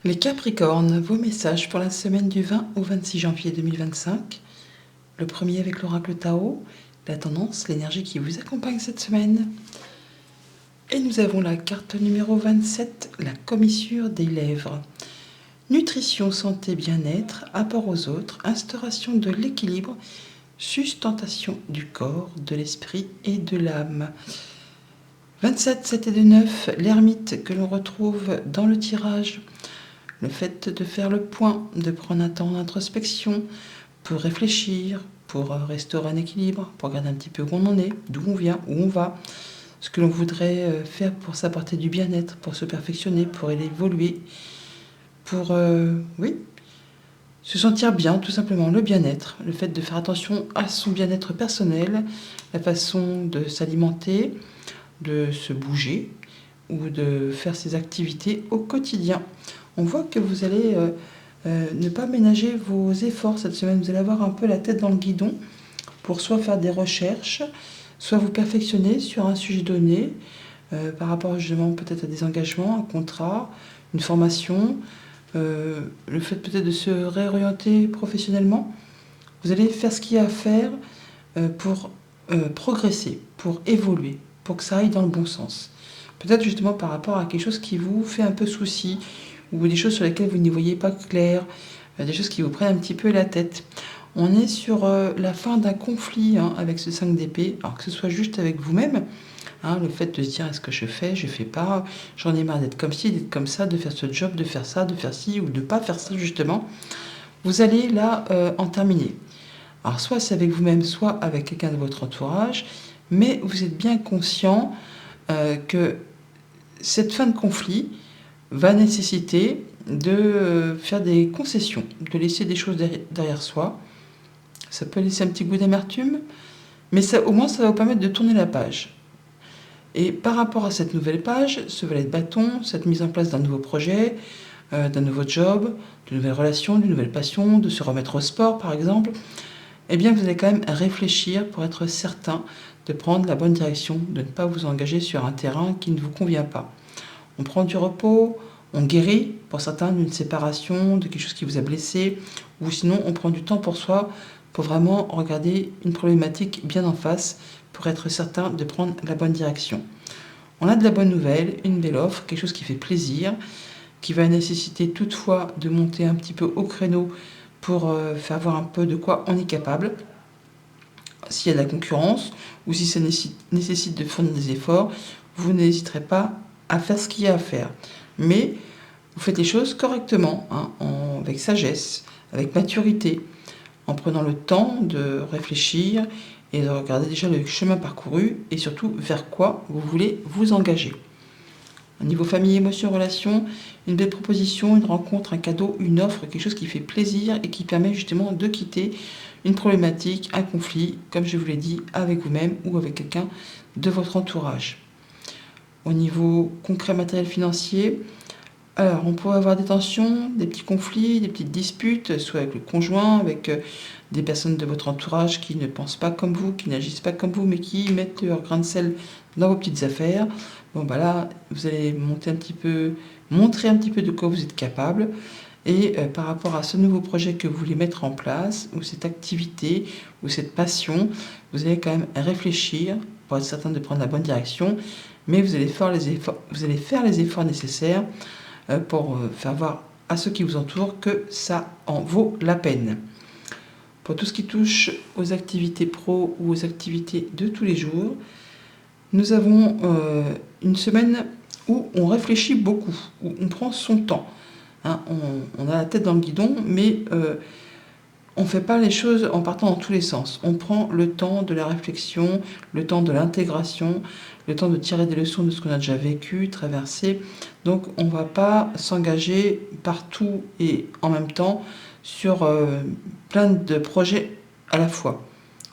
Les Capricornes, vos messages pour la semaine du 20 au 26 janvier 2025. Le premier avec l'oracle Tao, la tendance, l'énergie qui vous accompagne cette semaine. Et nous avons la carte numéro 27, la commissure des lèvres. Nutrition, santé, bien-être, apport aux autres, instauration de l'équilibre, sustentation du corps, de l'esprit et de l'âme. 27, 7 et 2, 9, l'ermite que l'on retrouve dans le tirage. Le fait de faire le point, de prendre un temps d'introspection pour réfléchir, pour restaurer un équilibre, pour regarder un petit peu où on en est, d'où on vient, où on va, ce que l'on voudrait faire pour s'apporter du bien-être, pour se perfectionner, pour évoluer, pour, se sentir bien, tout simplement, le bien-être, le fait de faire attention à son bien-être personnel, la façon de s'alimenter, de se bouger ou de faire ses activités au quotidien. On voit que vous allez ne pas ménager vos efforts cette semaine. Vous allez avoir un peu la tête dans le guidon pour soit faire des recherches, soit vous perfectionner sur un sujet donné par rapport justement peut-être à des engagements, un contrat, une formation, le fait peut-être de se réorienter professionnellement. Vous allez faire ce qu'il y a à faire pour progresser, pour évoluer, pour que ça aille dans le bon sens. Peut-être justement par rapport à quelque chose qui vous fait un peu souci, ou des choses sur lesquelles vous n'y voyez pas clair, des choses qui vous prennent un petit peu la tête. On est sur la fin d'un conflit avec ce 5 d'épée, alors que ce soit juste avec vous-même, le fait de se dire est-ce que je fais pas, j'en ai marre d'être comme ci, d'être comme ça, de faire ce job, de faire ça, de faire ci, ou de pas faire ça justement. Vous allez là en terminer. Alors soit c'est avec vous-même, soit avec quelqu'un de votre entourage, mais vous êtes bien conscient que cette fin de conflit va nécessiter de faire des concessions, de laisser des choses derrière soi. Ça peut laisser un petit goût d'amertume, mais ça, au moins ça va vous permettre de tourner la page. Et par rapport à cette nouvelle page, ce valet de bâton, cette mise en place d'un nouveau projet, d'un nouveau job, de nouvelles relations, d'une nouvelle passion, de se remettre au sport par exemple, eh bien vous allez quand même réfléchir pour être certain de prendre la bonne direction, de ne pas vous engager sur un terrain qui ne vous convient pas. On prend du repos, on guérit, pour certains, d'une séparation, de quelque chose qui vous a blessé, ou sinon on prend du temps pour soi, pour vraiment regarder une problématique bien en face, pour être certain de prendre la bonne direction. On a de la bonne nouvelle, une belle offre, quelque chose qui fait plaisir, qui va nécessiter toutefois de monter un petit peu au créneau pour faire voir un peu de quoi on est capable. S'il y a de la concurrence, ou si ça nécessite de fournir des efforts, vous n'hésiterez pas à faire ce qu'il y a à faire. Mais vous faites les choses correctement, avec sagesse, avec maturité, en prenant le temps de réfléchir et de regarder déjà le chemin parcouru et surtout vers quoi vous voulez vous engager. Au niveau famille, émotion, relation, une belle proposition, une rencontre, un cadeau, une offre, quelque chose qui fait plaisir et qui permet justement de quitter une problématique, un conflit, comme je vous l'ai dit, avec vous-même ou avec quelqu'un de votre entourage. Au niveau concret, matériel, financier, alors on pourrait avoir des tensions, des petits conflits, des petites disputes, soit avec le conjoint, avec des personnes de votre entourage qui ne pensent pas comme vous, qui n'agissent pas comme vous, mais qui mettent leur grain de sel dans vos petites affaires. Bon bah là, vous allez montrer un petit peu de quoi vous êtes capable. Et par rapport à ce nouveau projet que vous voulez mettre en place, ou cette activité, ou cette passion, vous allez quand même réfléchir pour être certain de prendre la bonne direction, mais vous allez faire les efforts nécessaires pour faire voir à ceux qui vous entourent que ça en vaut la peine. Pour tout ce qui touche aux activités pro ou aux activités de tous les jours, nous avons une semaine où on réfléchit beaucoup, où on prend son temps. On a la tête dans le guidon, mais on ne fait pas les choses en partant dans tous les sens. On prend le temps de la réflexion, le temps de l'intégration, le temps de tirer des leçons de ce qu'on a déjà vécu, traversé. Donc on ne va pas s'engager partout et en même temps sur plein de projets à la fois.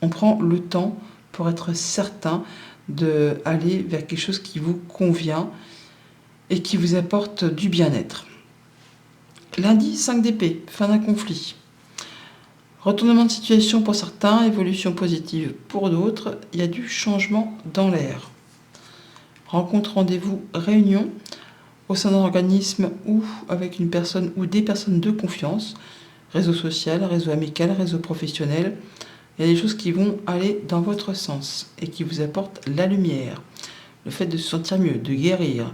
On prend le temps pour être certain d'aller vers quelque chose qui vous convient et qui vous apporte du bien-être. Lundi, 5 d'épée, fin d'un conflit. Retournement de situation pour certains, évolution positive pour d'autres, il y a du changement dans l'air. Rencontre, rendez-vous, réunion. au sein d'un organisme ou avec une personne ou des personnes de confiance, réseau social, réseau amical, réseau professionnel. Il y a des choses qui vont aller dans votre sens et qui vous apportent la lumière. Le fait de se sentir mieux, de guérir,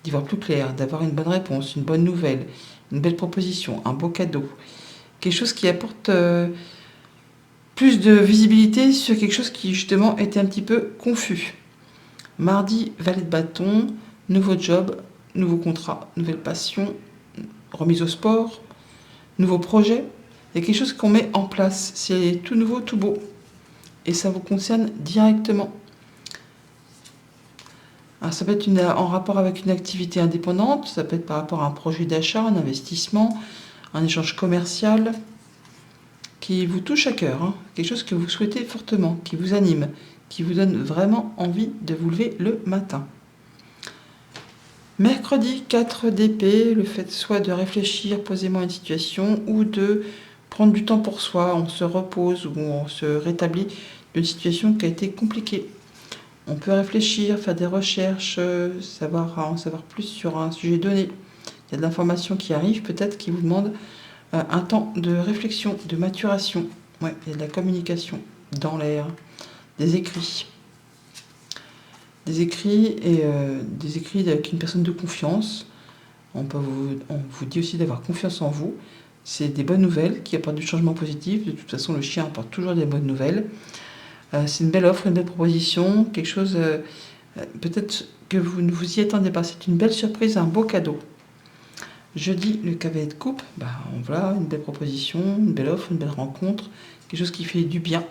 d'y voir plus clair, d'avoir une bonne réponse, une bonne nouvelle, une belle proposition, un beau cadeau. Quelque chose qui apporte plus de visibilité sur quelque chose qui justement était un petit peu confus. Mardi, valet de bâton, nouveau job, nouveau contrat, nouvelle passion, remise au sport, nouveau projet. Il y a quelque chose qu'on met en place. C'est tout nouveau, tout beau. Et ça vous concerne directement. Alors ça peut être en rapport avec une activité indépendante, ça peut être par rapport à un projet d'achat, un investissement, un échange commercial qui vous touche à cœur, hein. Quelque chose que vous souhaitez fortement, qui vous anime, qui vous donne vraiment envie de vous lever le matin. Mercredi 4 d'épée, le fait soit de réfléchir posément à une situation ou de prendre du temps pour soi, on se repose ou on se rétablit d'une situation qui a été compliquée. On peut réfléchir, faire des recherches, en savoir plus sur un sujet donné. Il y a de l'information qui arrive, peut-être qui vous demande un temps de réflexion, de maturation. Ouais, il y a de la communication dans l'air, des écrits. Des écrits avec une personne de confiance. On vous dit aussi d'avoir confiance en vous. C'est des bonnes nouvelles qui apportent du changement positif. De toute façon, le chien apporte toujours des bonnes nouvelles. C'est une belle offre, une belle proposition, quelque chose peut-être que vous ne vous y attendez pas. C'est une belle surprise, un beau cadeau. Jeudi, le cavalier de coupe, voilà, une belle proposition, une belle offre, une belle rencontre, quelque chose qui fait du bien,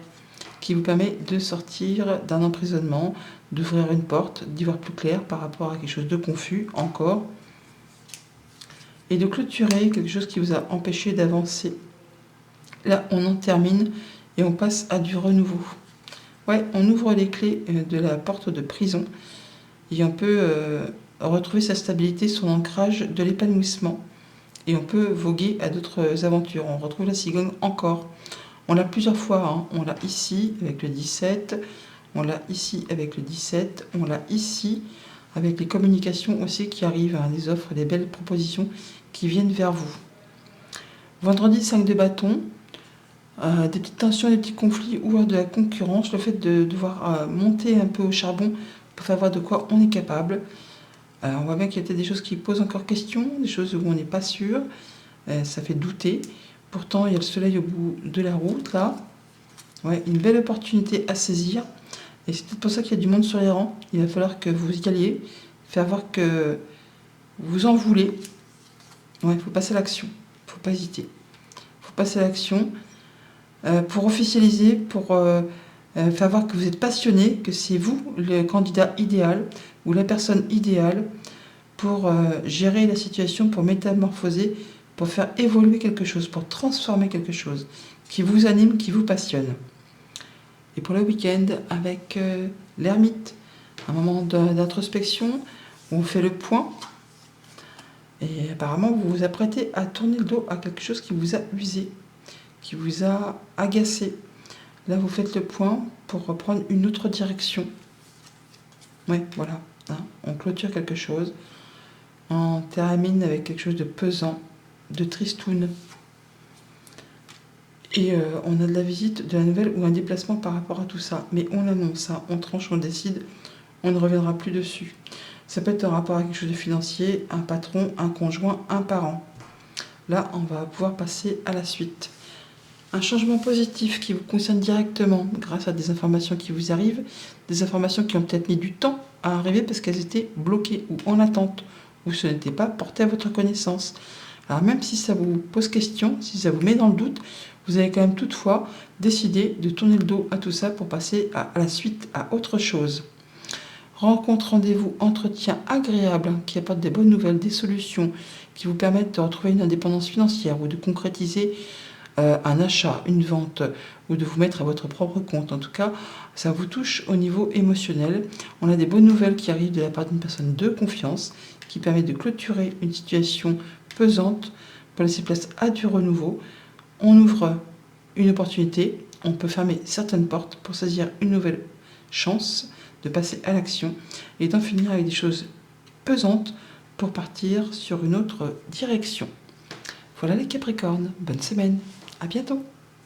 qui vous permet de sortir d'un emprisonnement, d'ouvrir une porte, d'y voir plus clair par rapport à quelque chose de confus encore, et de clôturer quelque chose qui vous a empêché d'avancer. Là, on en termine et on passe à du renouveau. Ouais, on ouvre les clés de la porte de prison et on peut retrouver sa stabilité, son ancrage, de l'épanouissement. Et on peut voguer à d'autres aventures. On retrouve la cigogne encore. On l'a plusieurs fois, hein. On l'a ici avec le 17, on l'a ici avec le 17, on l'a ici avec les communications aussi qui arrivent, hein, des offres, des belles propositions qui viennent vers vous. Vendredi 5 de bâton, des petites tensions, des petits conflits ou de la concurrence, le fait de devoir monter un peu au charbon pour faire voir de quoi on est capable. On voit bien qu'il y a peut-être des choses qui posent encore question, des choses où on n'est pas sûr, ça fait douter. Pourtant, il y a le soleil au bout de la route, là. Ouais, une belle opportunité à saisir. Et c'est peut-être pour ça qu'il y a du monde sur les rangs. Il va falloir que vous y alliez, faire voir que vous en voulez. Ouais, il faut passer à l'action. Il ne faut pas hésiter. Il faut passer à l'action pour officialiser, pour faire voir que vous êtes passionné, que c'est vous le candidat idéal ou la personne idéale pour gérer la situation, pour métamorphoser, pour faire évoluer quelque chose, pour transformer quelque chose qui vous anime, qui vous passionne. Et pour le week-end, avec l'ermite, un moment d'introspection où on fait le point. Et apparemment, vous vous apprêtez à tourner le dos à quelque chose qui vous a usé, qui vous a agacé. Là, vous faites le point pour reprendre une autre direction. Oui, voilà. Hein, on clôture quelque chose. On termine avec quelque chose de pesant, de tristoun. Et on a de la visite, de la nouvelle ou un déplacement par rapport à tout ça. Mais on annonce, hein, on tranche, on décide, on ne reviendra plus dessus. Ça peut être en rapport à quelque chose de financier, un patron, un conjoint, un parent. Là, on va pouvoir passer à la suite. Un changement positif qui vous concerne directement grâce à des informations qui vous arrivent, des informations qui ont peut-être mis du temps à arriver parce qu'elles étaient bloquées ou en attente, ou ce n'était pas porté à votre connaissance. Alors même si ça vous pose question, si ça vous met dans le doute, vous avez quand même toutefois décidé de tourner le dos à tout ça pour passer à la suite, à autre chose. Rencontre, rendez-vous, entretien agréable qui apporte des bonnes nouvelles, des solutions qui vous permettent de retrouver une indépendance financière ou de concrétiser un achat, une vente ou de vous mettre à votre propre compte. En tout cas, ça vous touche au niveau émotionnel. On a des bonnes nouvelles qui arrivent de la part d'une personne de confiance qui permet de clôturer une situation pesante pour laisser place à du renouveau. On ouvre une opportunité, on peut fermer certaines portes pour saisir une nouvelle chance de passer à l'action et d'en finir avec des choses pesantes pour partir sur une autre direction. Voilà les Capricornes, bonne semaine, à bientôt.